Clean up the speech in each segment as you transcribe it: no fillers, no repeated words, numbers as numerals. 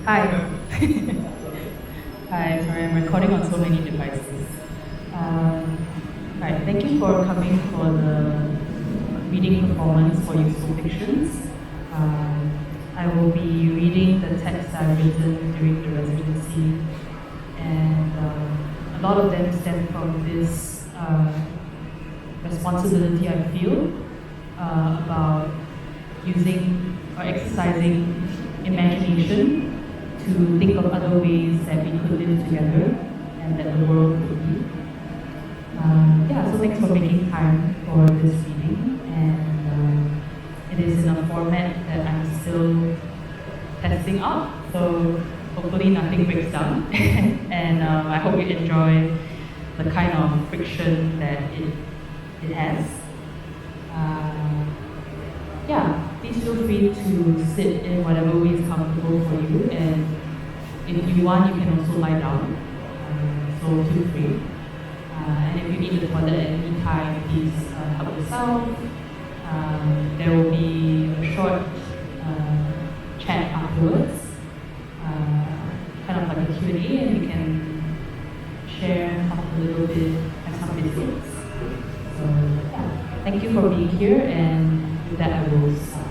Hi. Hi, sorry, I'm recording on so many devices. Right, thank you for coming for the reading performance for Useful Fictions. I will be reading the text I've written during the residency, and a lot of them stem from this responsibility I feel about using or exercising imagination to think of other ways that we could live together and that the world could be. So thanks for making time for this reading, and it is in a format that I'm still testing out, so hopefully nothing breaks down, and I hope you enjoy the kind of friction that it has. Please feel free to sit in whatever way is comfortable for you, and if you want, you can also lie down, so feel free. And if you need the toilet at any time, please help yourself. There will be a short chat afterwards, kind of like a Q&A, and you can share, talk a little bit, have some biscuits. So thank you for being here, and with that I will start.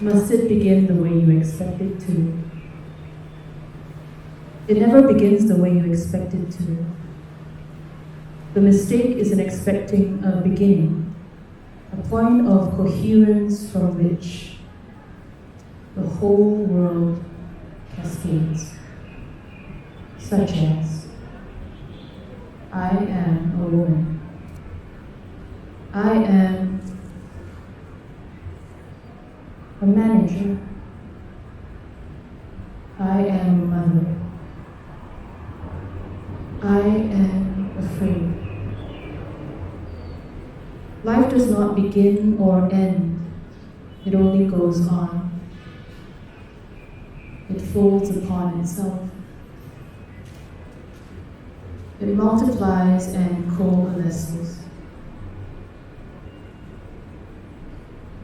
Must it begin the way you expect it to? It never begins the way you expect it to. The mistake is in expecting a beginning, a point of coherence from which the whole world cascades, such as, I am a woman. I am a manager. am afraid. Life does not begin or end, it only goes on. It folds upon itself. It multiplies and coalesces.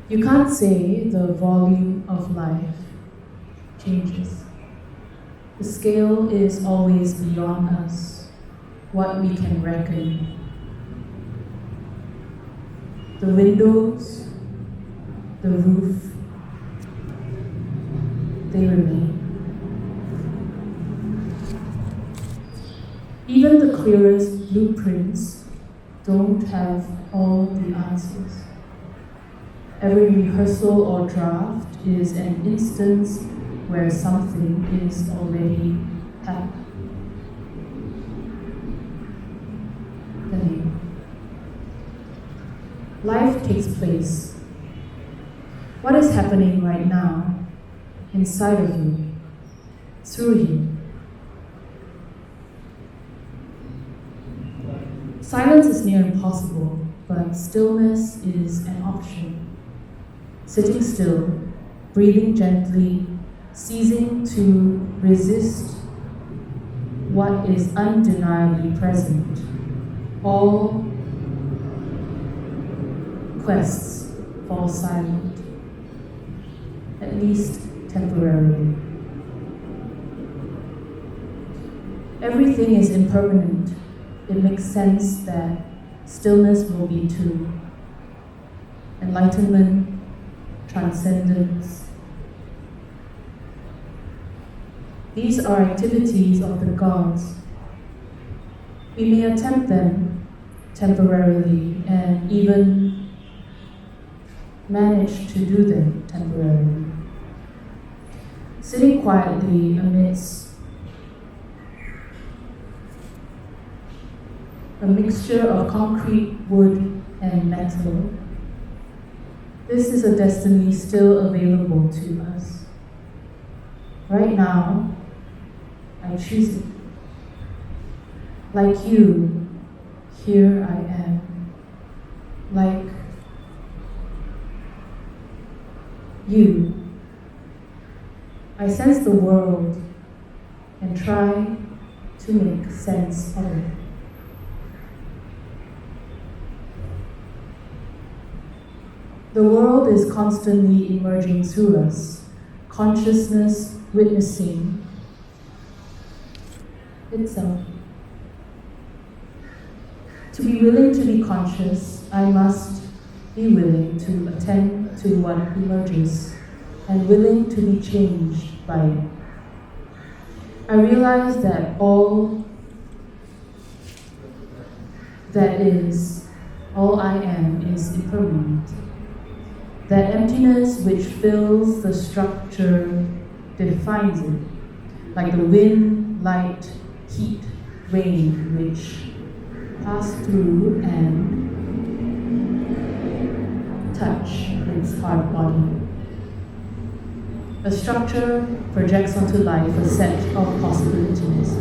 You can't say the volume of life changes. The scale is always beyond us, what we can reckon. The windows, the roof, they remain. Even the clearest blueprints don't have all the answers. Every rehearsal or draft is an instance where something is already happened. The name. Life takes place. What is happening right now, inside of you, through you? Silence is near impossible, but stillness is an option. Sitting still, breathing gently, ceasing to resist what is undeniably present. All quests fall silent, at least temporarily. Everything is impermanent. It makes sense that stillness will be too. Enlightenment, transcendence. These are activities of the gods. We may attempt them temporarily and even manage to do them temporarily. Sitting quietly amidst a mixture of concrete, wood, and metal. This is a destiny still available to us. Right now, I choose it. Like you, here I am. Like you, I sense the world and try to make sense of it. The world is constantly emerging through us, consciousness witnessing itself. To be willing to be conscious, I must be willing to attend to what emerges and willing to be changed by it. I realize that all that is, all I am, is impermanent. That emptiness which fills the structure defines it, like the wind, light, heat, rain, which pass through and touch its hard body. A structure projects onto life a set of possibilities.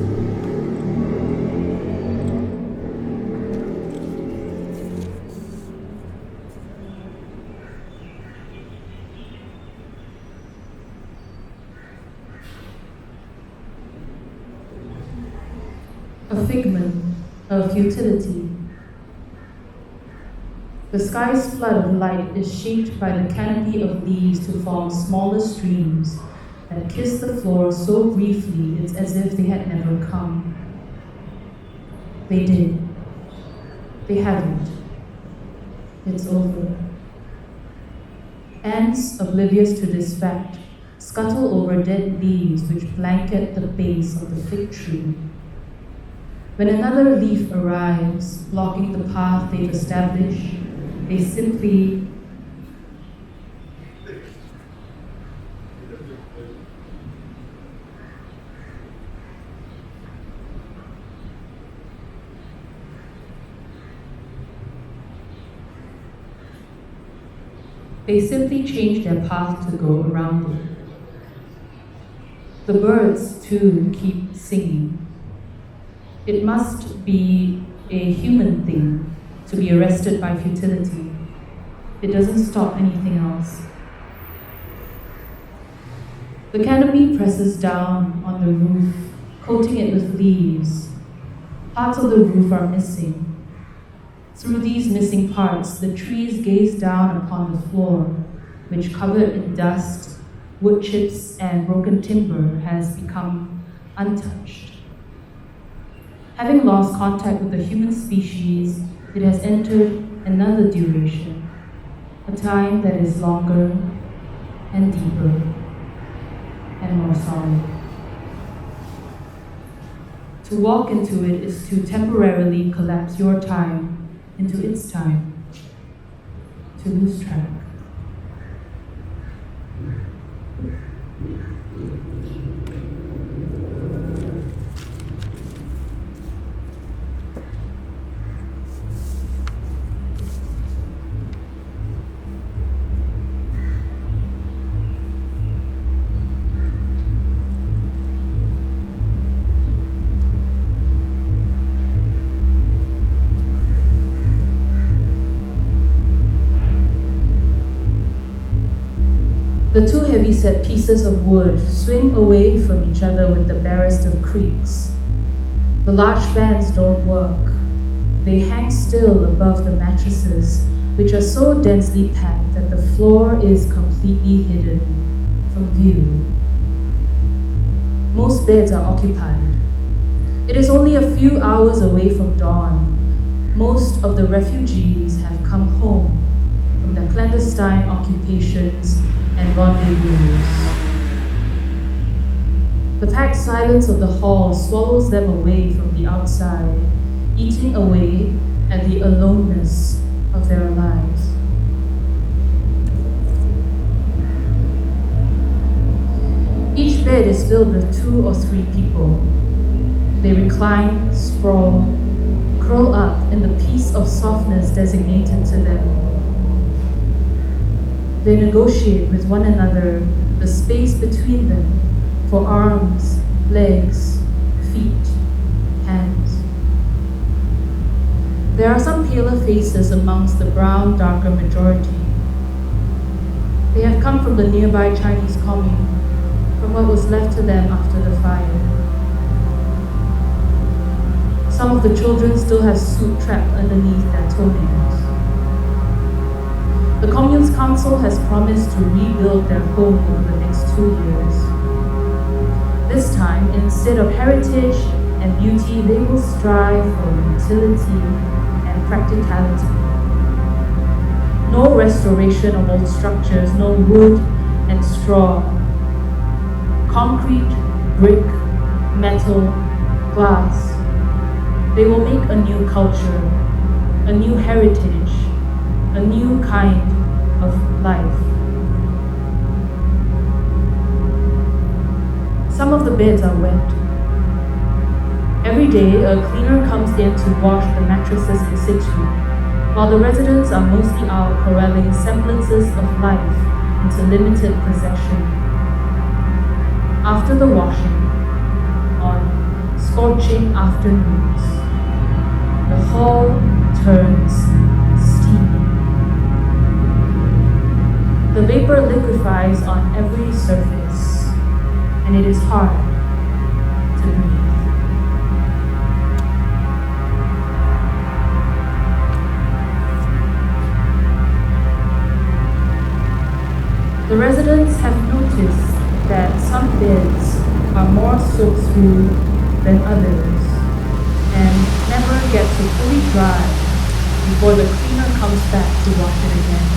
A figment of futility. The sky's flood of light is shaped by the canopy of leaves to form smaller streams that kiss the floor so briefly it's as if they had never come. They did. They haven't. It's over. Ants, oblivious to this fact, scuttle over dead leaves which blanket the base of the fig tree. When another leaf arrives, blocking the path they've established, they simply change their path to go around it. The birds, too, keep singing. It must be a human thing to be arrested by futility. It doesn't stop anything else. The canopy presses down on the roof, coating it with leaves. Parts of the roof are missing. Through these missing parts, the trees gaze down upon the floor, which, covered in dust, wood chips, and broken timber, has become untouched. Having lost contact with the human species, it has entered another duration, a time that is longer and deeper and more solid. To walk into it is to temporarily collapse your time into its time, to lose track. The two heavy-set pieces of wood swing away from each other with the barest of creaks. The large fans don't work. They hang still above the mattresses, which are so densely packed that the floor is completely hidden from view. Most beds are occupied. It is only a few hours away from dawn. Most of the refugees have come home from their clandestine occupations and rendezvous. The packed silence of the hall swallows them away from the outside, eating away at the aloneness of their lives. Each bed is filled with 2 or 3 people. They recline, sprawl, curl up in the piece of softness designated to them. They negotiate with one another the space between them for arms, legs, feet, hands. There are some paler faces amongst the brown, darker majority. They have come from the nearby Chinese commune, from what was left to them after the fire. Some of the children still have soot trapped underneath their toenails. The Commune's Council has promised to rebuild their home over the next 2 years. This time, instead of heritage and beauty, they will strive for utility and practicality. No restoration of old structures, no wood and straw. Concrete, brick, metal, glass. They will make a new culture, a new heritage, a new kind of life. Some of the beds are wet. Every day, a cleaner comes in to wash the mattresses in situ, while the residents are mostly out corralling semblances of life into limited possession. After the washing, on scorching afternoons, the hall turns steamy. The vapor liquefies on every surface, and it is hard to breathe. The residents have noticed that some beds are more soaked through than others and never get to fully dry before the cleaner comes back to wash it again.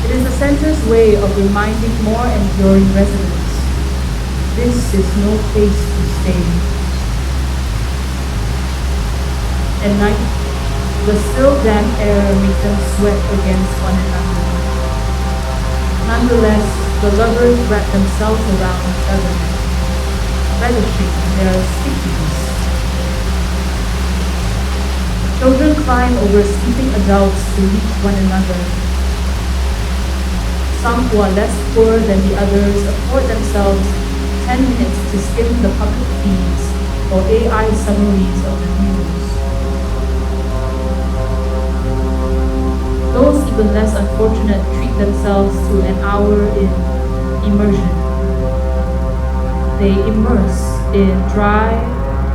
It is the center's way of reminding more enduring residents, this is no place to stay. At night, the still damp air makes them sweat against one another. Nonetheless, the lovers wrap themselves around each other, relishing their stickiness. Children climb over sleeping adults to reach one another. Some who are less poor than the others afford themselves 10 minutes to skim the public feeds or AI summaries of the news. Those even less unfortunate treat themselves to an hour in immersion. They immerse in dry,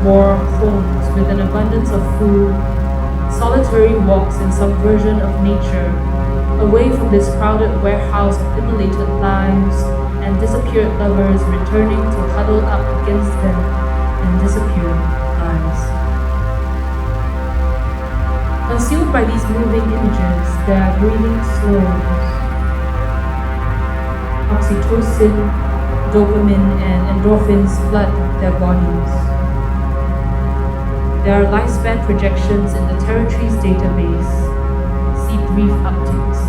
warm homes with an abundance of food, solitary walks in some version of nature, away from this crowded warehouse of immolated lives and disappeared lovers returning to huddle up against them and disappeared lives. Consumed by these moving images, their breathing slows. Oxytocin, dopamine, and endorphins flood their bodies. There are lifespan projections in the territory's database. See brief upticks.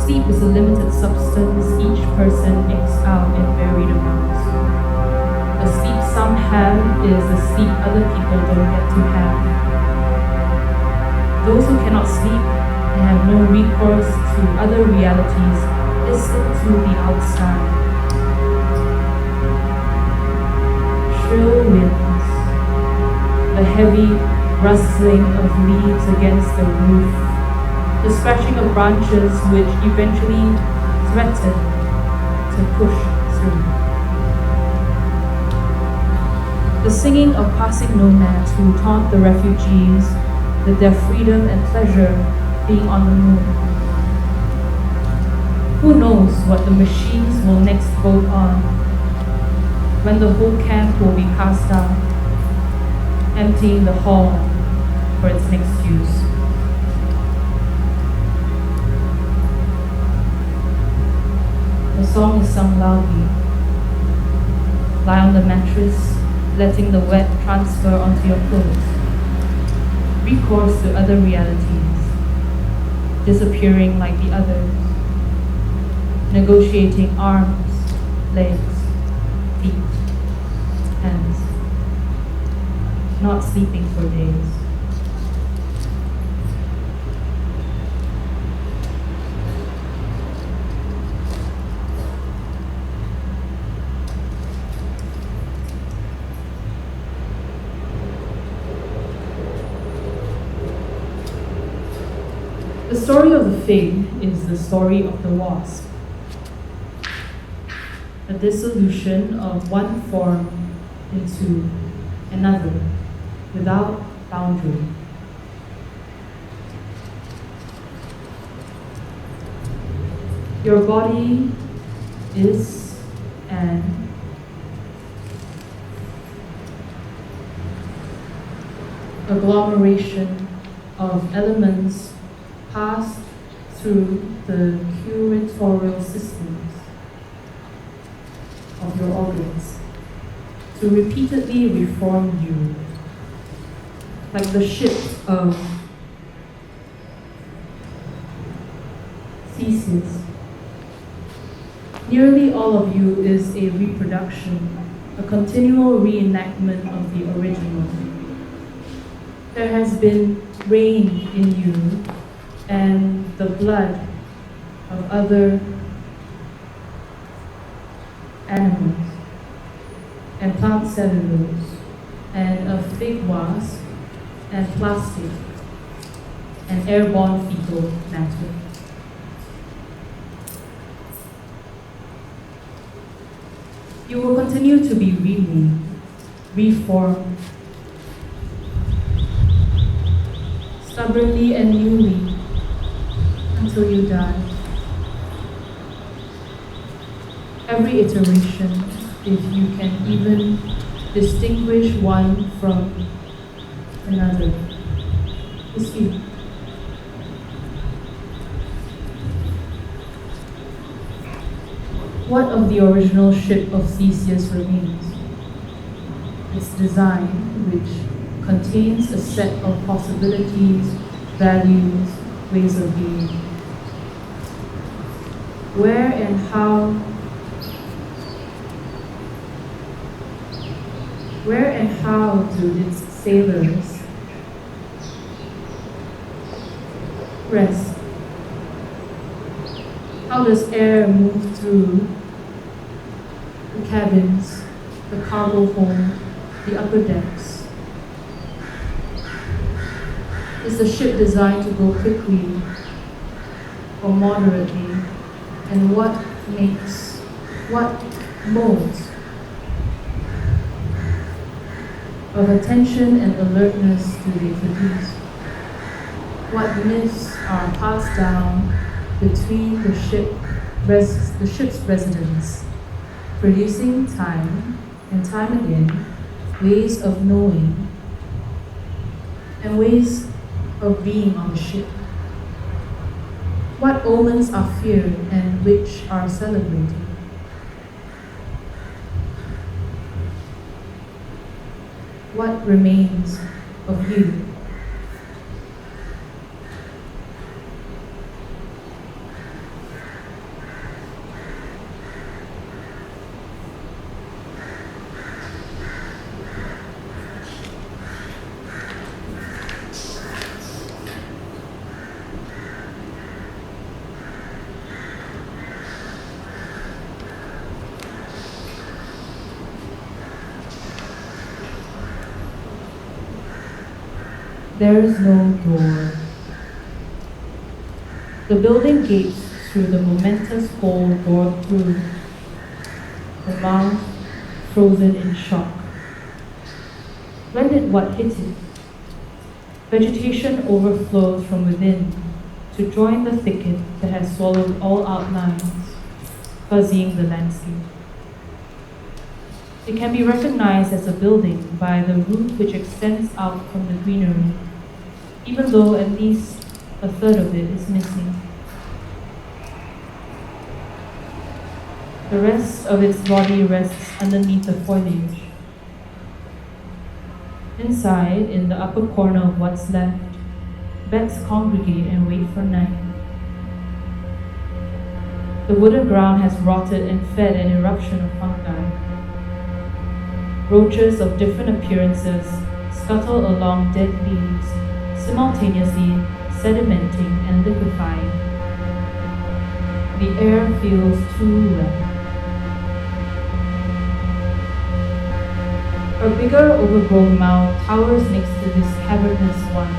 Sleep is a limited substance each person ekes out in varied amounts. The sleep some have is the sleep other people don't get to have. Those who cannot sleep and have no recourse to other realities listen to the outside. Shrill winds, the heavy rustling of leaves against the roof, the scratching of branches which eventually threaten to push through. The singing of passing nomads who taunt the refugees with their freedom and pleasure being on the move. Who knows what the machines will next vote on, when the whole camp will be cast down, emptying the hall for its next use. The song is sung loudly. Lie on the mattress, letting the wet transfer onto your clothes. Recourse to other realities, disappearing like the others. Negotiating arms, legs, feet, hands. Not sleeping for days. The story of the fig is the story of the wasp. A dissolution of one form into another without boundary. Your body is an agglomeration of elements passed through the curatorial systems of your organs to repeatedly reform you, like the ship of Theseus. Nearly all of you is a reproduction, a continual reenactment of the original. There has been rain in you and the blood of other animals, and plant cellulose, and a fig wasp, and plastic, and airborne fecal matter. You will continue to be remade, reformed, stubbornly and newly, until you die. Every iteration, if you can even distinguish one from another, is you. What of the original ship of Theseus remains? Its design, which contains a set of possibilities, values, ways of being. Where and how do its sailors rest? How does air move through cabins, the cargo hold, the upper decks. Is the ship designed to go quickly or moderately? And what modes of attention and alertness do they produce? What myths are passed down between the ship's residents, producing time and time again ways of knowing and ways of being on the ship? What omens are feared and which are celebrated? What remains of you? There is no door. The building gapes through the momentous hole bored through, the mouth frozen in shock. When did what hit it? Vegetation overflows from within to join the thicket that has swallowed all outlines, fuzzying the landscape. It can be recognized as a building by the roof which extends out from the greenery, even though at least a third of it is missing. The rest of its body rests underneath the foliage. Inside, in the upper corner of what's left, bats congregate and wait for night. The wooden ground has rotted and fed an eruption of fungi. Roaches of different appearances scuttle along dead leaves, simultaneously sedimenting and liquefying. The air feels too wet. A bigger, overgrown mound towers next to this cavernous one.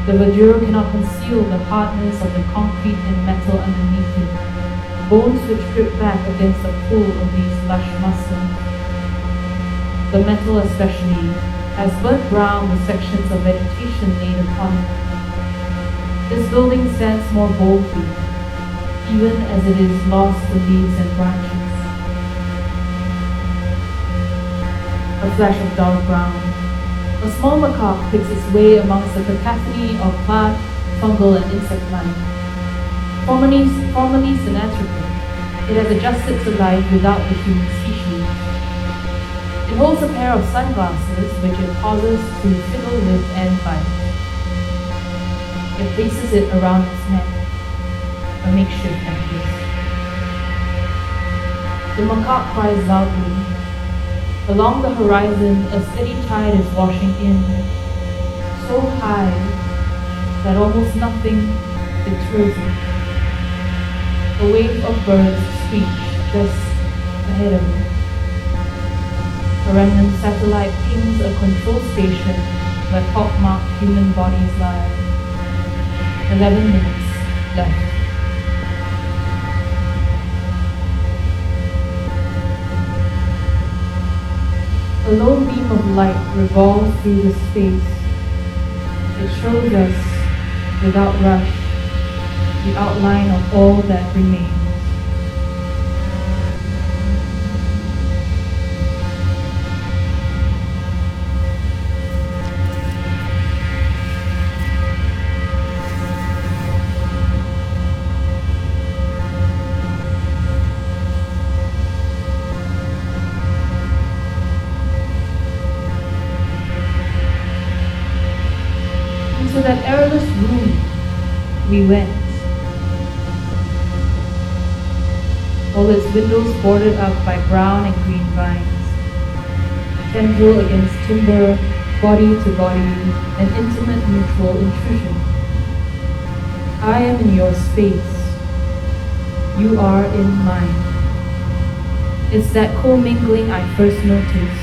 The verdure cannot conceal the hardness of the concrete and metal underneath it, bones which grip back against the pull of these lush muscles. The metal especially has burnt brown with sections of vegetation laid upon it. This building stands more boldly, even as it is lost to leaves and branches. A flash of dark brown. A small macaque picks its way amongst the cacophony of plant, fungal, and insect life. Formerly symmetrical, it has adjusted to life without the human species. It holds a pair of sunglasses which it pauses to fiddle with and bite. It places it around its neck, a makeshift necklace. The macaque cries loudly. Along the horizon, a steady tide is washing in, so high that almost nothing deters it. A wave of birds screech just ahead of it. A remnant satellite pings a control station where pockmarked human bodies lie. 11 minutes left. A lone beam of light revolves through the space. It shows us, without rush, the outline of all that remains. Into that airless room we went. All its windows boarded up by brown and green vines. Tendril against timber, body to body, an intimate mutual intrusion. I am in your space. You are in mine. It's that commingling I first noticed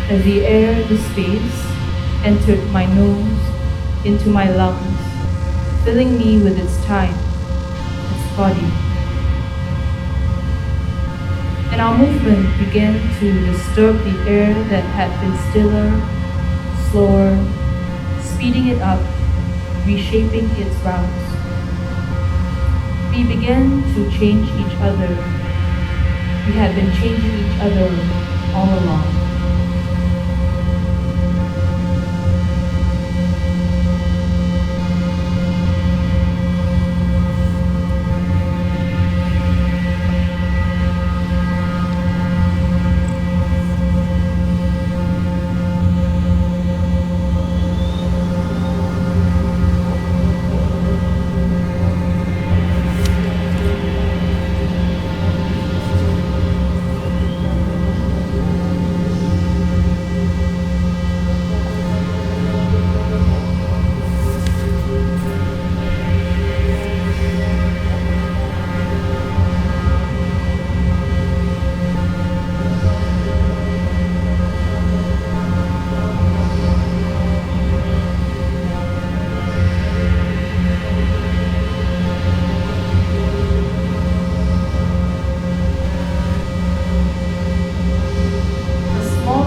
as the air, the space, entered my nose, into my lungs, filling me with its time, its body. And our movement began to disturb the air that had been stiller, slower, speeding it up, reshaping its routes. We began to change each other. We had been changing each other all along.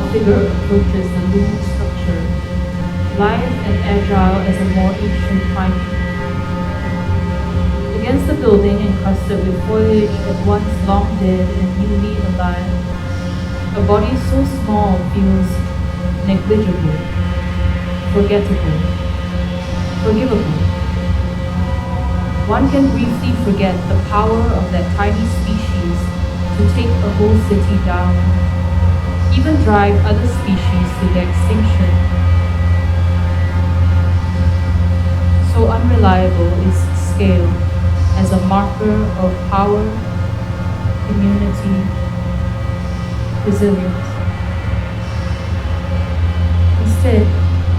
Figure approaches the looming structure, lithe and agile as a more ancient primate. Against the building encrusted with foliage at once long dead and newly alive, a body so small feels negligible, forgettable, forgivable. One can briefly forget the power of that tiny species to take a whole city down, even drive other species to their extinction. So unreliable is scale as a marker of power, immunity, resilience. Instead,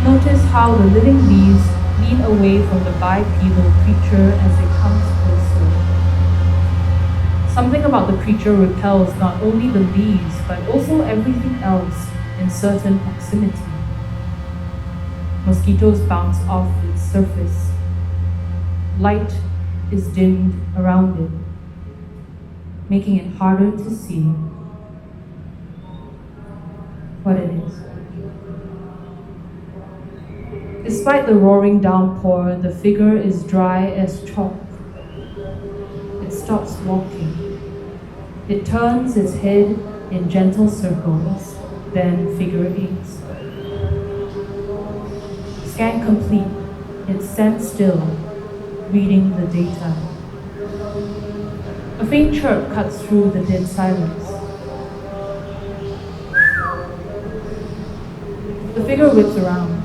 notice how the living leaves lean away from the bipedal creature as it comes closer. Something about the creature repels not only the leaves, but also everything else in certain proximity. Mosquitoes bounce off its surface. Light is dimmed around it, making it harder to see what it is. Despite the roaring downpour, the figure is dry as chalk. It stops walking. It turns its head in gentle circles, then figure eights. Scan complete, it stands still, reading the data. A faint chirp cuts through the dead silence. The figure whips around.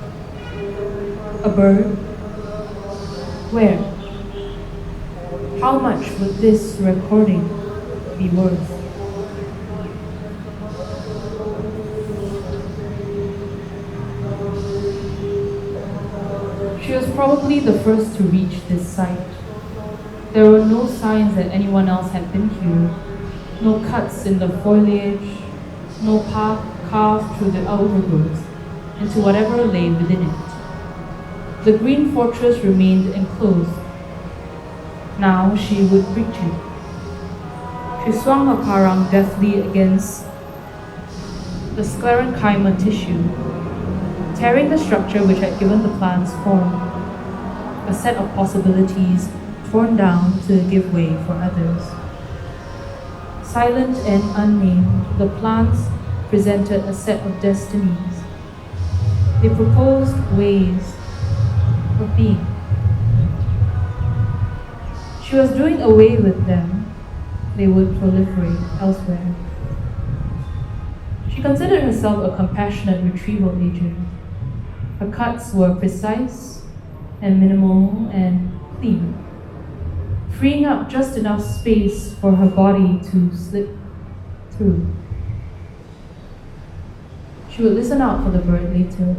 A bird? Where? How much would this recording be worth? She was probably the first to reach this site. There were no signs that anyone else had been here, no cuts in the foliage, no path carved through the overgrowth into whatever lay within it. The green fortress remained enclosed. Now she would breach it. She swung her parang deftly against the sclerenchyma tissue, tearing the structure which had given the plants form, a set of possibilities torn down to give way for others. Silent and unnamed, the plants presented a set of destinies. They proposed ways of being. She was doing away with them. They would proliferate elsewhere. She considered herself a compassionate retrieval agent. Her cuts were precise and minimal and clean, freeing up just enough space for her body to slip through. She would listen out for the bird later.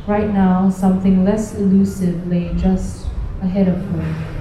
Right now, something less elusive lay just ahead of her.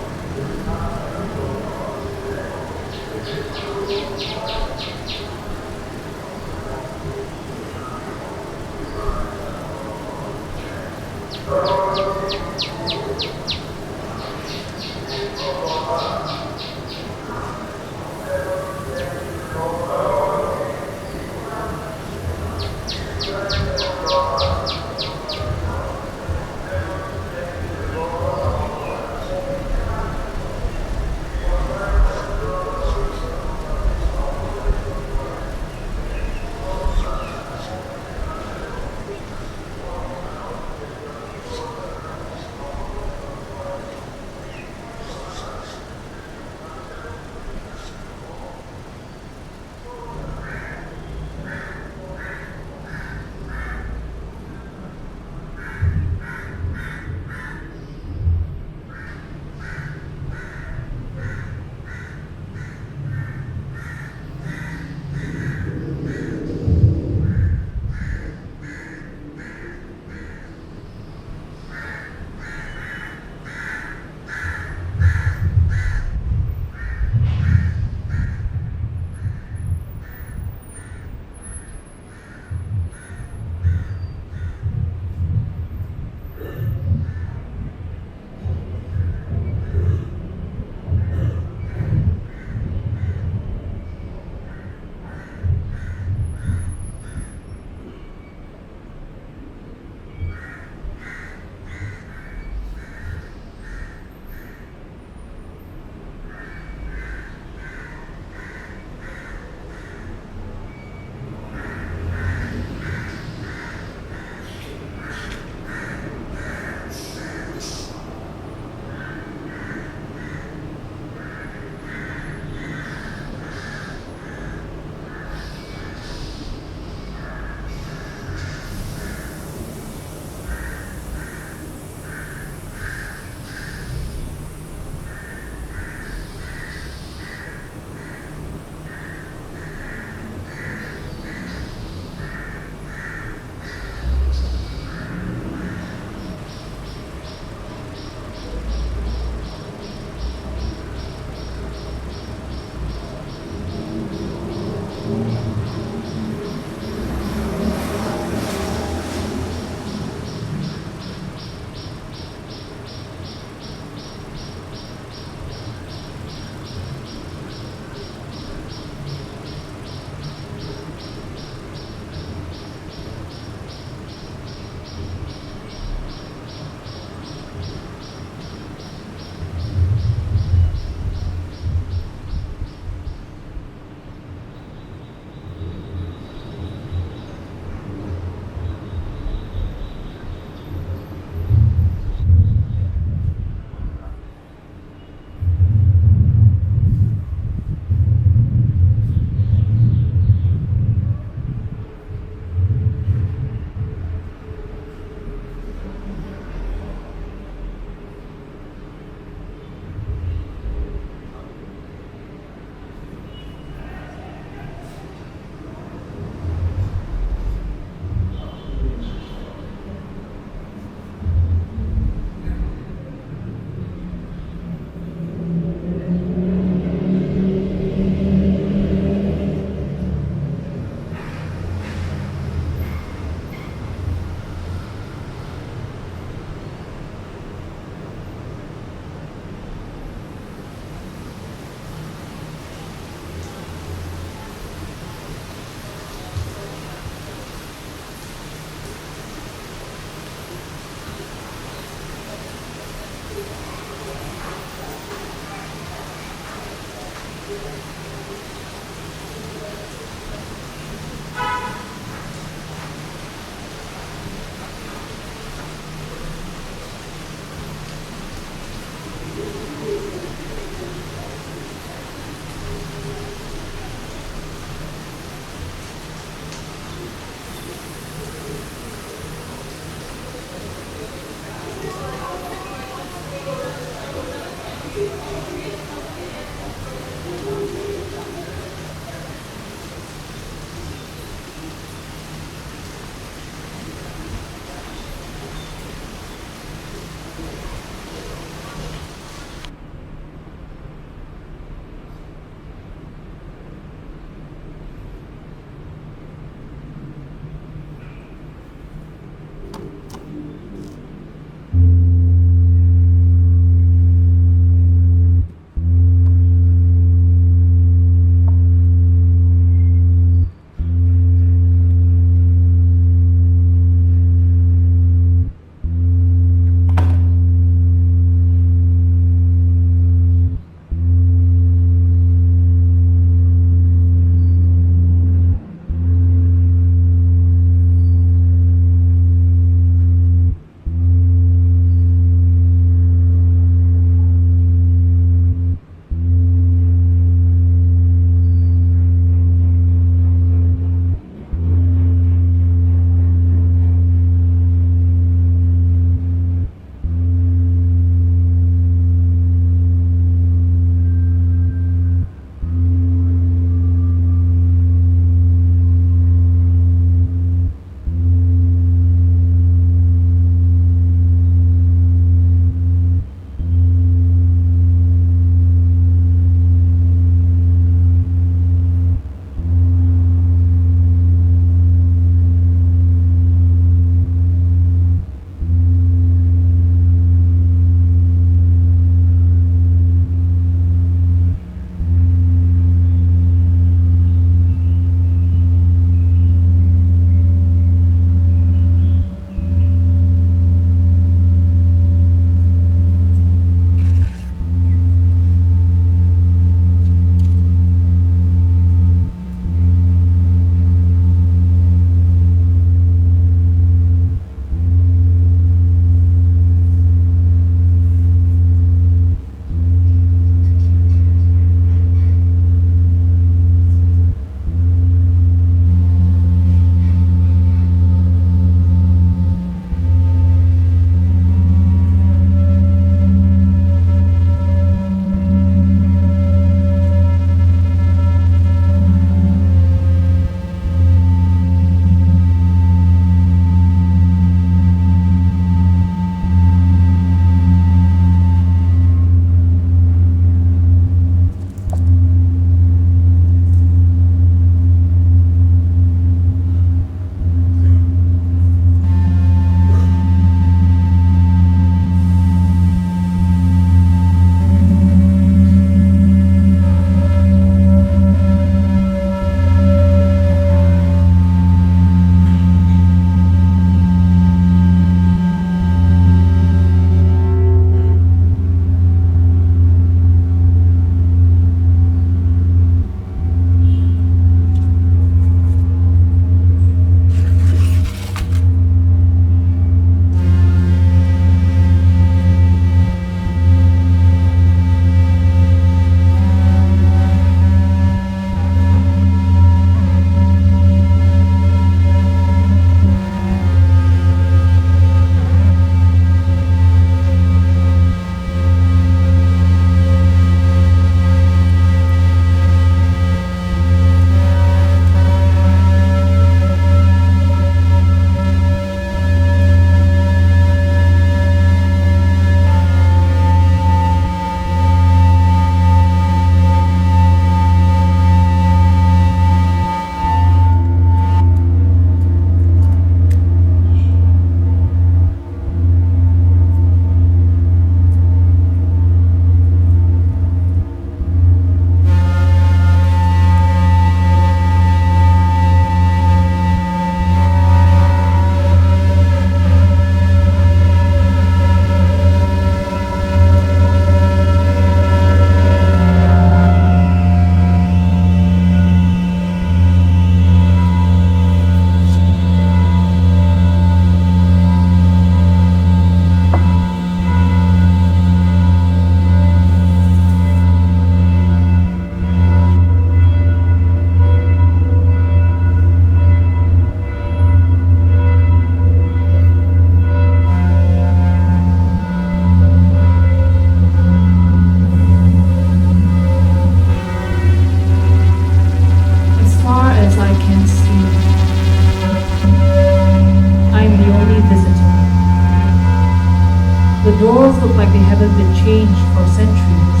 doors look like they haven't been changed for centuries.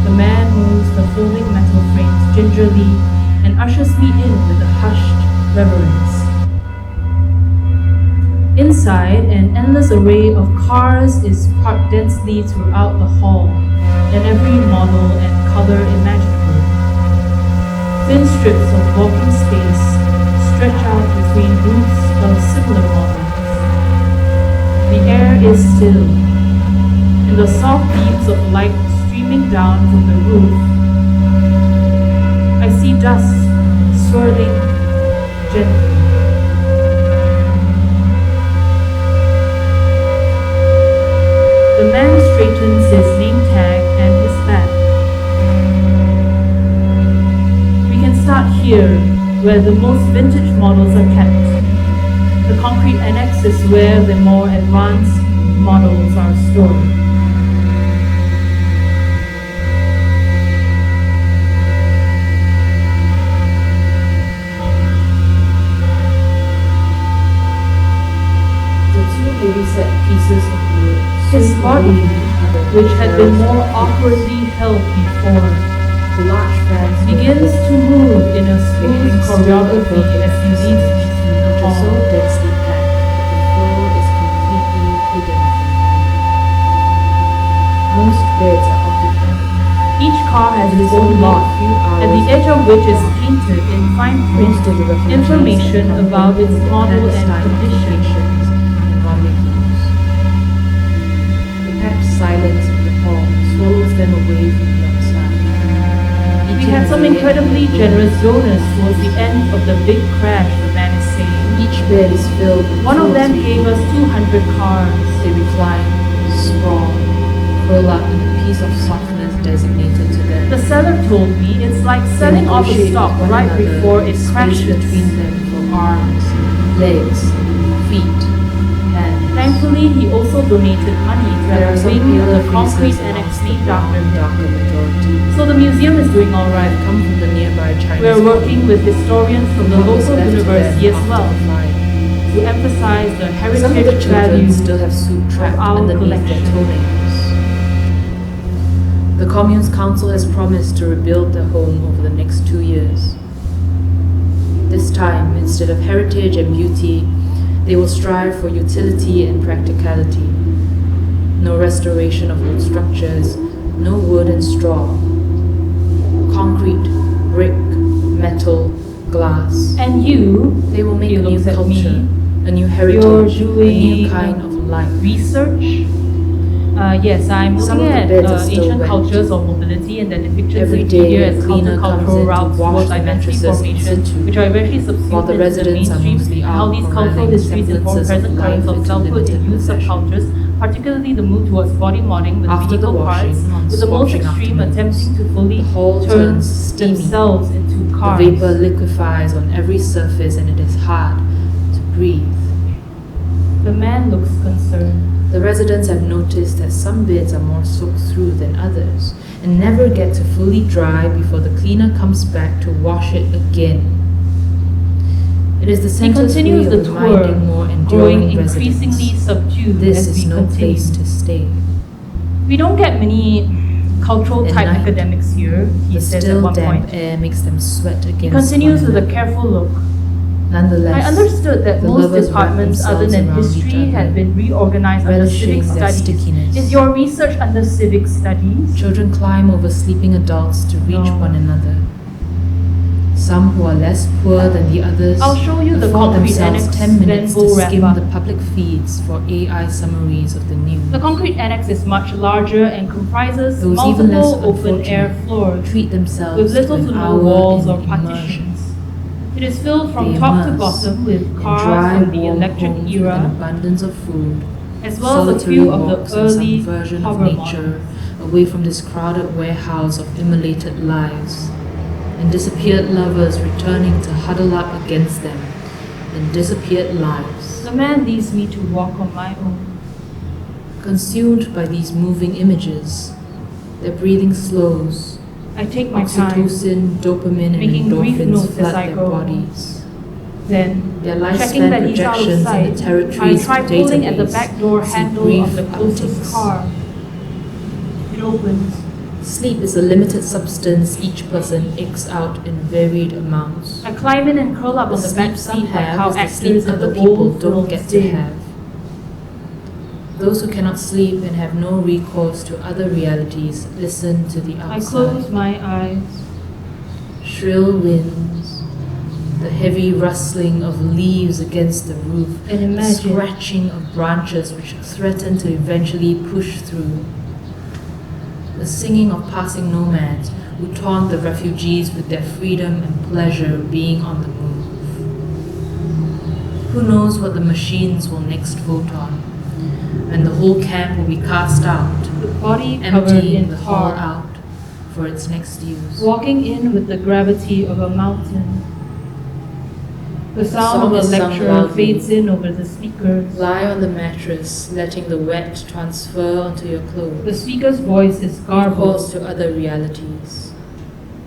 The man moves the folding metal frames gingerly and ushers me in with a hushed reverence. Inside, an endless array of cars is parked densely throughout the hall, in every model and color imaginable. Thin strips of walking space stretch out between groups of similar models. The air is still, and the soft beams of light streaming down from the roof. I see dust swirling gently. The man straightens his name tag and his badge. We can start here, where the most vintage models are kept. The concrete annex is where the more advanced models are stored. The two heavy-set pieces of wood. His body, which had been more awkwardly held before, The large fans begins to move in a smooth choreography as he leads me through the which are so hall. densely packed that the floor is completely hidden from view. Most beds are occupied. Each car has It its is own only a lot, few at the hours edge of which is painted in fine print Most of the refugees information are about its from model and clandestine condition. occupations and barbecues. The packed silence of the hall swallows them away from the outside. We had some incredibly generous donors towards the end of the big crash, the man is saying. Each bed is filled with One of two or them three gave us 200 cars. They recline, sprawl, curl up in the piece of softness designated to them. The seller told me it's like They selling off a negotiate stock with one right another before it with space crashes. between them for arms, legs, feet, hands. Thankfully, he also donated money to There are have a some wing of paler the concrete faces annex amongst the named brown, after him. darker majority. So the museum is doing all I've right. come from the nearby Chinese We're working with historians from the what was local left to university them as after well the fire. to emphasize the Some of the heritage children values still have soup trapped our underneath their collection. toenails. The Commune's Council has promised to rebuild the home over the next 2 years. This time, instead of heritage and beauty, they will strive for utility and practicality. No restoration of old structures, no wood and straw. Concrete, brick, metal, glass. And you, They will make he a new looks at culture, me. a new You're heritage, a doing new kind of life. research? Yes, I'm Some looking of the at beds are still ancient wet. cultures of mobility and their depictions Every in day, media a as cleaner comes countercultural in to routes wash towards the identity mattresses in formation, situ, which are eventually subsumed while the into the residents are mainstream, mostly and how out these cultural corralling histories inform semblances of present currents life of into selfhood limited and use of possession. cultures, particularly the move towards body modding with After the vehicle parts, washing, on with the most scorching extreme afternoons, attempting to fully the hall turn turns steamy. themselves into The cars. vapor liquefies on every surface and it is hard to breathe. The man looks concerned. The residents have noticed that some beds are more soaked through than others and never get to fully dry before the cleaner comes back to wash it again. It is the He center's way continues of the tour, reminding more growing enduring increasingly residents. subdued This as is we no continue. place to stay. We don't get many cultural At type night, academics here, he The says at still one damp point. air makes them sweat He against continues one with a another. careful look. Nonetheless, I understood that the most lovers wrap departments other themselves than around each history other, had been reorganized under relishing civic their studies. stickiness. Is your research under civic studies? Children climb over sleeping adults to reach No. one another. Some who are less poor than the others I'll show you the afford concrete themselves annex, 10 minutes then to we'll wrap skim up. the public feeds for AI summaries of the news. The concrete annex is much larger and comprises Those even less multiple open-air unfortunate floors treat themselves with little to to an no hour walls or in partitions. immersion. It is filled from They top to immerse bottom with in cars dry, from the warm electric homes with an era, abundance of food, as well as a solitary few of walks the in some early version of hover nature, models. away from this crowded warehouse of immolated lives, and disappeared lovers returning to huddle up against them, and disappeared lives. The man leaves me to walk on my own. Consumed by these moving images, their breathing slows. I take my time. Oxytocin, dopamine, making and brief endorphins notes as flood I their go. bodies. Then, Their checking that lifespan he's out of projections in sight, the I territory's try pulling at the database back door see handle brief of the closest upticks. car. It opens. Sleep is a limited substance each person ekes out in varied amounts. I climb in and curl up The on the back sleep some seat like how have is the actors sleep in other the people old don't films get to did. have. Those who cannot sleep and have no recourse to other realities listen to the I outside. close my eyes. Shrill winds, the heavy rustling of leaves against the roof, And the imagine scratching of branches which threaten to eventually push through. The singing of passing nomads who taunt the refugees with their freedom and pleasure being on the move. Who knows what the machines will next vote on, and the whole camp will be cast out, the body covered emptying in the hall tar, out for its next use. walking in with the gravity of a mountain. The sound of a song is sung lecturer loudly. fades in over the speakers. Lie on the mattress, letting the wet transfer onto your The clothes. speaker's voice is Calls garbled. to other realities,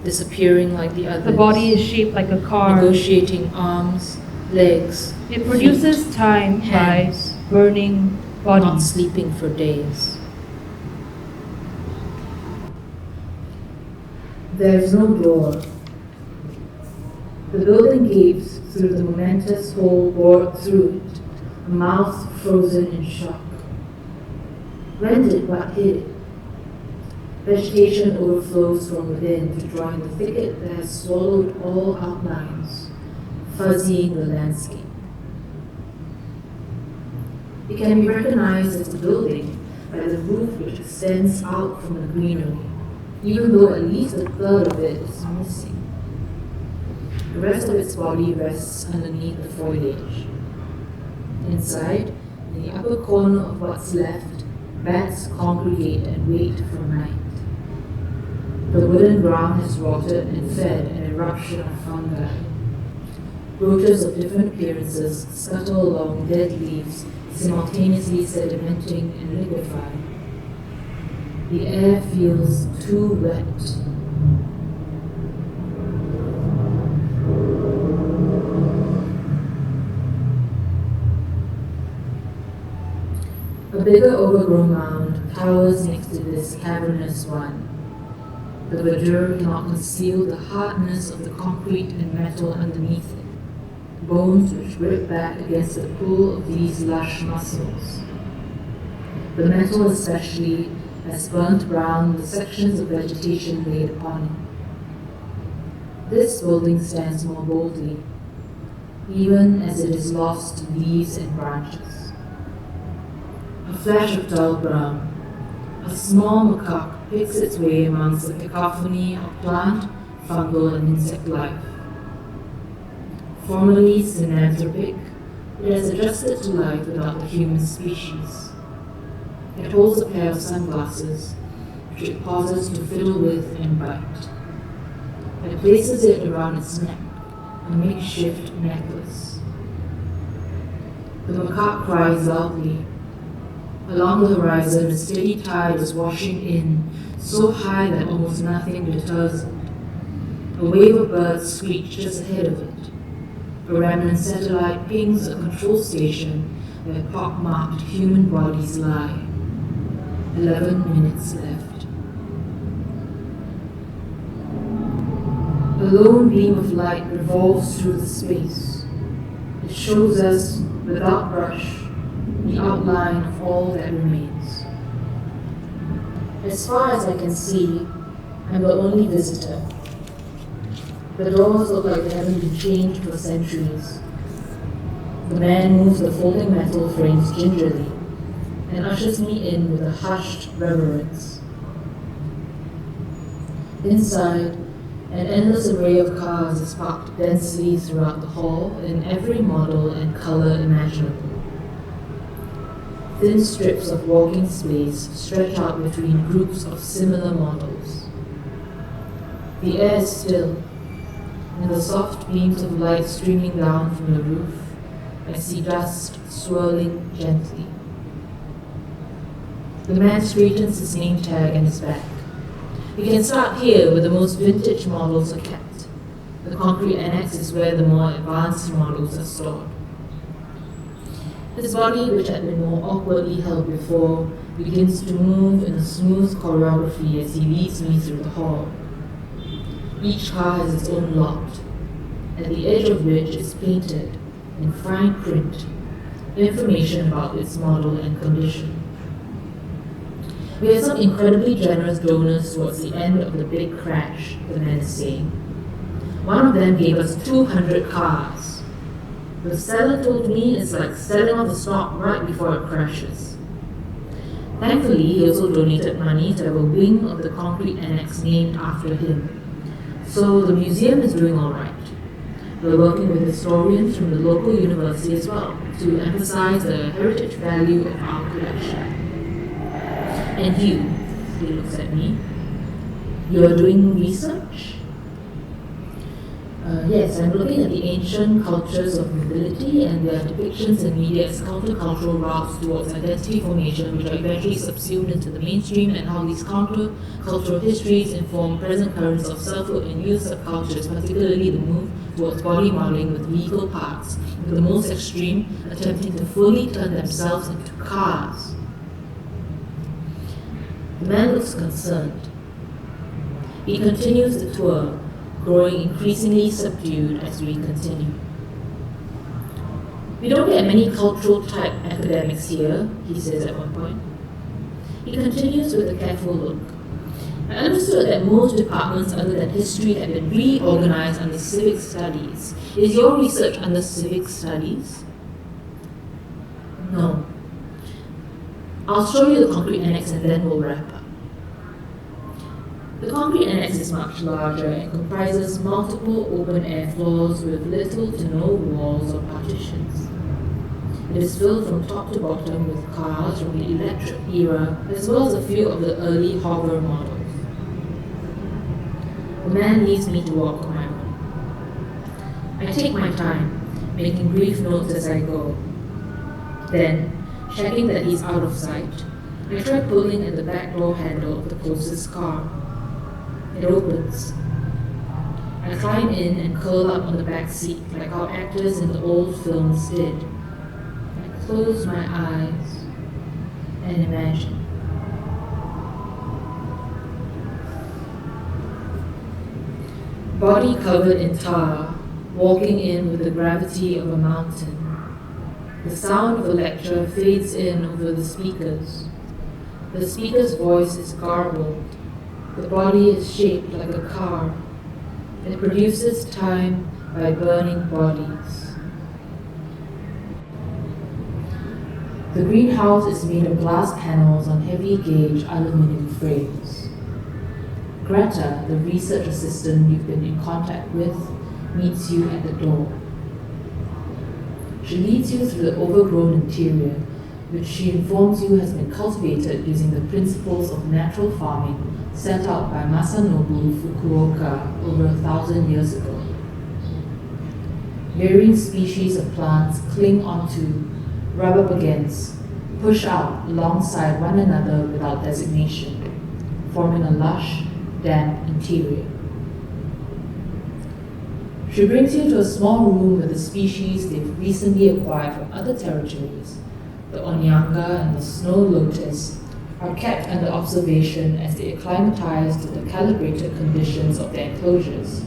disappearing like the others. The body is shaped like a car. Negotiating arms, legs, It produces time by hands, burning not bodies. sleeping for days. There is no door. The building gapes through the momentous hole bored through it, a mouth frozen in shock. When did what hit it? Vegetation overflows from within to join the thicket that has swallowed all outlines, fuzzying the landscape. It can be recognized as the building by the roof which extends out from the greenery, even though at least a third of it is missing. The rest of its body rests underneath the foliage. Inside, in the upper corner of what's left, bats congregate and wait for night. The wooden ground has rotted and fed an eruption of fungi. Roaches of different appearances scuttle along dead leaves, simultaneously sedimenting and liquefying. The air feels too wet. A bigger overgrown mound towers next to this cavernous one. The verdure cannot conceal the hardness of the concrete and metal underneath it, bones which grip back against the pull of these lush muscles. The metal especially has burnt brown the sections of vegetation laid upon it. This building stands more boldly, even as it is lost in leaves and branches. A flash of dull brown. A small macaque picks its way amongst the cacophony of plant, fungal, and insect life. Formerly synanthropic, it has adjusted to life without the human species. It holds a pair of sunglasses, which it pauses to fiddle with and bite. It places it around its neck, a makeshift necklace. The macaque cries loudly. Along the horizon, a steady tide is washing in, so high that almost nothing deters it. A wave of birds screech just ahead of it. A remnant satellite pings a control station where pock-marked human bodies lie. 11 minutes left. A lone beam of light revolves through the space. It shows us, without brush, the outline of all that remains. As far as I can see, I'm the only visitor. The doors look like they haven't been changed for centuries. The man moves the folding metal frames gingerly and ushers me in with a hushed reverence. Inside, an endless array of cars is parked densely throughout the hall in every model and color imaginable. Thin strips of walking space stretch out between groups of similar models. The air is still, and the soft beams of light streaming down from the roof, I see dust swirling gently. The man straightens his name tag and his back. We can start here where the most vintage models are kept. The concrete annex is where the more advanced models are stored. His body, which had been more awkwardly held before, begins to move in a smooth choreography as he leads me through the hall. Each car has its own lot, at the edge of which is painted, in fine print, information about its model and condition. We had some incredibly generous donors towards the end of the big crash, the man is saying. One of them gave us 200 cars. The seller told me it's like selling off the stock right before it crashes. Thankfully, he also donated money to have a wing of the concrete annex named after him. So the museum is doing all right. We're working with historians from the local university as well to emphasize the heritage value of our collection. And you, he looks at me, you are doing research? Yes, I'm looking at the ancient cultures of mobility and their depictions in media as countercultural routes towards identity formation, which are eventually subsumed into the mainstream, and how these countercultural histories inform present currents of selfhood in youth subcultures, particularly the move towards body modeling with vehicle parts, with the most extreme attempting to fully turn themselves into cars. The man looks concerned. He continues the tour, growing increasingly subdued as we continue. We don't get many cultural type academics here, he says at one point. He continues with a careful look. I understood that most departments other than history had been reorganized under civic studies. Is your research under civic studies? No. I'll show you the concrete annex and then we'll wrap up. The concrete annex is much larger and comprises multiple open-air floors with little to no walls or partitions. It is filled from top to bottom with cars from the electric era, as well as a few of the early hover models. The man leaves me to walk on my own. I take my time, making brief notes as I go. Then, checking that he's out of sight, I try pulling at the back door handle of the closest car. It opens. I climb in and curl up on the back seat like how actors in the old films did. I close my eyes and imagine. Body covered in tar, walking in with the gravity of a mountain. The sound of a lecture fades in over the speakers. The speaker's voice is garbled. The body is shaped like a car. It produces time by burning bodies. The greenhouse is made of glass panels on heavy gauge aluminum frames. Greta, the research assistant you've been in contact with, meets you at the door. She leads you through the overgrown interior, which she informs you has been cultivated using the principles of natural farming set out by Masanobu Fukuoka over 1,000 years ago. Varying species of plants cling onto, rub up against, push out alongside one another without designation, forming a lush, damp interior. She brings you to a small room with the species they've recently acquired from other territories. The onyanga and the snow lotus are kept under observation as they acclimatize to the calibrated conditions of their enclosures,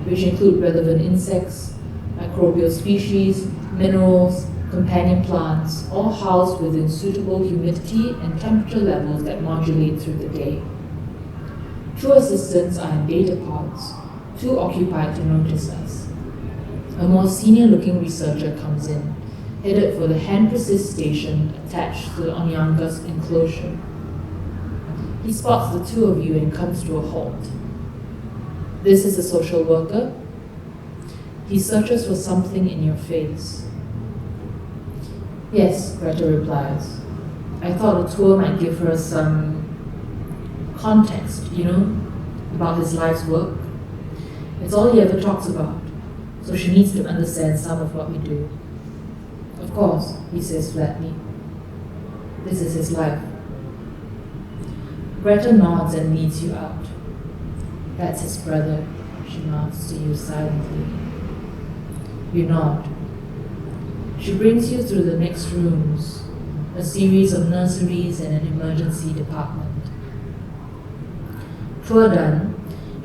which include relevant insects, microbial species, minerals, companion plants, all housed within suitable humidity and temperature levels that modulate through the day. Two assistants are in data pods, too occupied to notice us. A more senior-looking researcher comes in, headed for the hand persist station attached to the onyanga's enclosure. He spots the two of you and comes to a halt. This is a social worker. He searches for something in your face. Yes, Greta replies. I thought a tour might give her some context, about his life's work. It's all he ever talks about, so she needs to understand some of what we do. Of course, he says flatly. This is his life. Greta nods and leads you out. That's his brother, she mouths to you silently. You nod. She brings you through the next rooms, a series of nurseries and an emergency department. Tour done,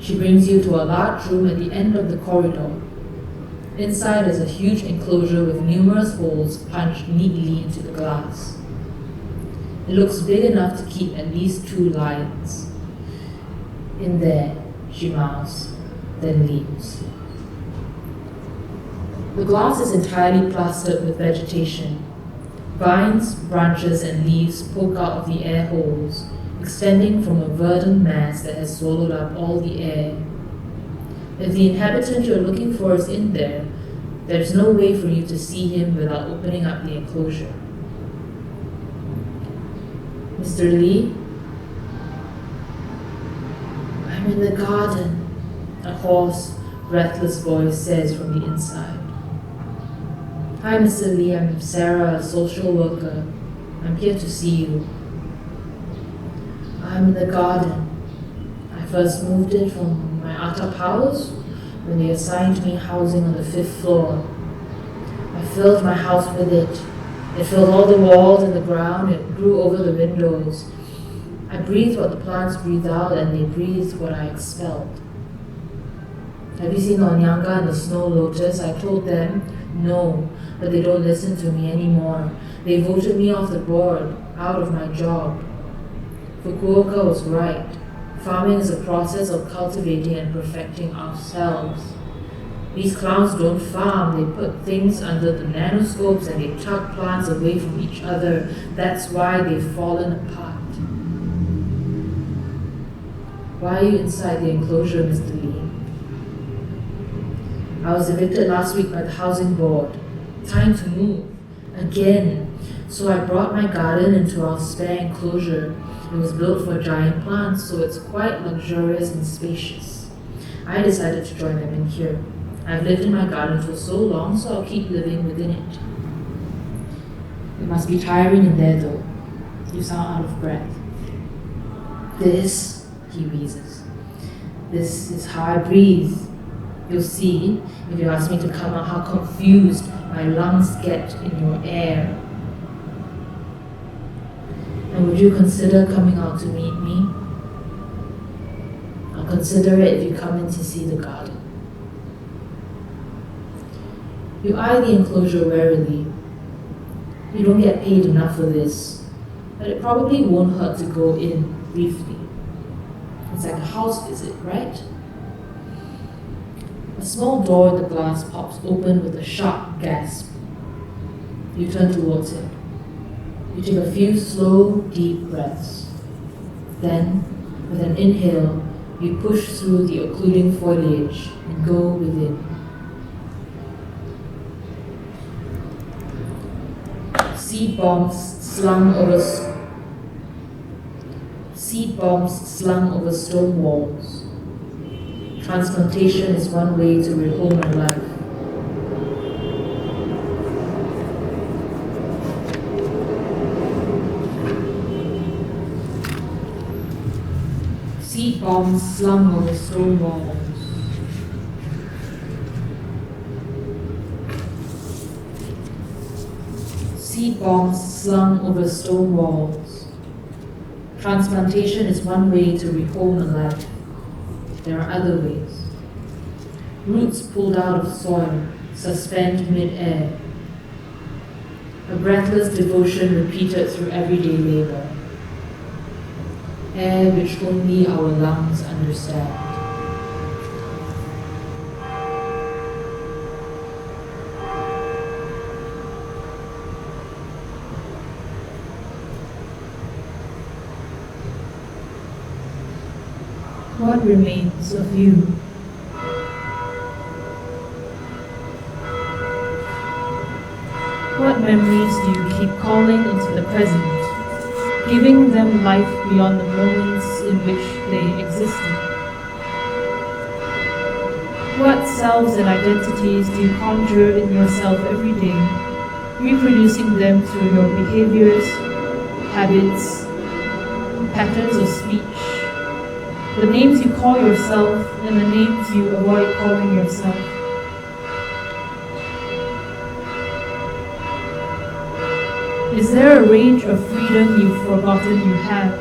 she brings you to a large room at the end of the corridor. Inside is a huge enclosure with numerous holes punched neatly into the glass. It looks big enough to keep at least 2 lions. In there, she mouths, then leaves. The glass is entirely plastered with vegetation. Vines, branches, and leaves poke out of the air holes, extending from a verdant mass that has swallowed up all the air. If the inhabitant you're looking for is in there, there's no way for you to see him without opening up the enclosure. Mr. Lee? I'm in the garden, a hoarse, breathless voice says from the inside. Hi, Mr. Lee, I'm Sarah, a social worker. I'm here to see you. I'm in the garden. I first moved in from my Atap house when they assigned me housing on the 5th floor. I filled my house with it. It filled all the walls and the ground. It grew over the windows. I breathed what the plants breathed out, and they breathed what I expelled. Have you seen Onyanga and the snow lotus? I told them no, but they don't listen to me anymore. They voted me off the board, out of my job. Fukuoka was right. Farming is a process of cultivating and perfecting ourselves. These clowns don't farm, they put things under the nanoscopes and they tuck plants away from each other. That's why they've fallen apart. Why are you inside the enclosure, Mr. Lee? I was evicted last week by the housing board. Time to move. Again. So I brought my garden into our spare enclosure. It was built for giant plants, so it's quite luxurious and spacious. I decided to join them in here. I've lived in my garden for so long, so I'll keep living within it. It must be tiring in there, though. You sound out of breath. This, he wheezes. This is how I breathe. You'll see, if you ask me to come out, how confused my lungs get in your air. And would you consider coming out to meet me? I'll consider it if you come in to see the garden. You eye the enclosure warily. You don't get paid enough for this, but it probably won't hurt to go in briefly. It's like a house visit, right? A small door in the glass pops open with a sharp gasp. You turn towards it. You take a few slow, deep breaths. Then, with an inhale, you push through the occluding foliage and go within. Seed bombs slung over stone walls. Transplantation is one way to rehome a life. Seed bombs slung over stone walls. Seed bombs slung over stone walls. Transplantation is one way to rehome a life. There are other ways. Roots pulled out of soil, suspend mid-air. A breathless devotion repeated through everyday labor. Air which only our lungs understand. What remains of you? What memories do you keep calling into the present, giving them life beyond the moments in which they existed? What selves and identities do you conjure in yourself every day, reproducing them through your behaviors, habits, patterns of speech, the names you call yourself and the names you avoid calling yourself. Is there a range of freedom you've forgotten you have,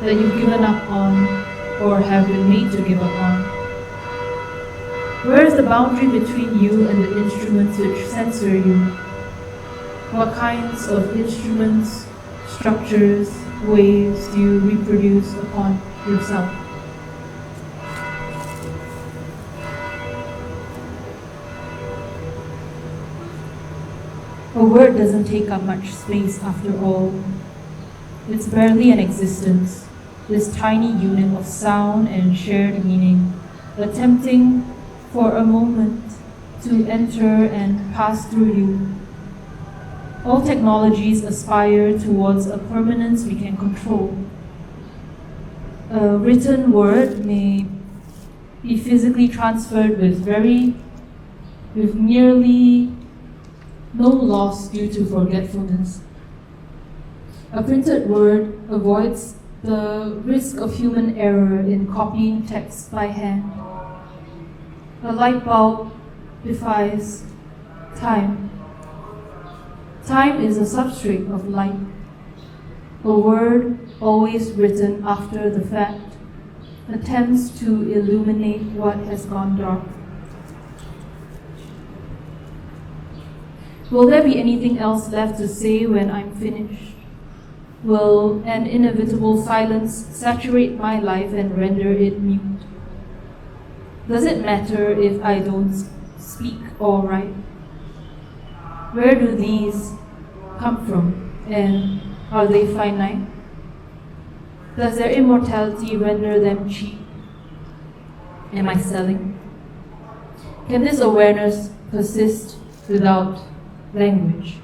that you've given up on or have been made to give up on? Where is the boundary between you and the instruments which censor you? What kinds of instruments, structures, ways do you reproduce upon yourself? A word doesn't take up much space after all. It's barely an existence, this tiny unit of sound and shared meaning, attempting for a moment to enter and pass through you. All technologies aspire towards a permanence we can control. A written word may be physically transferred with nearly no loss due to forgetfulness. A printed word avoids the risk of human error in copying text by hand. A light bulb defies time. Time is a substrate of light. A word, always written after the fact, attempts to illuminate what has gone dark. Will there be anything else left to say when I'm finished? Will an inevitable silence saturate my life and render it mute? Does it matter if I don't speak or write? Where do these come from, and are they finite? Does their immortality render them cheap? Am I selling? Can this awareness persist without language?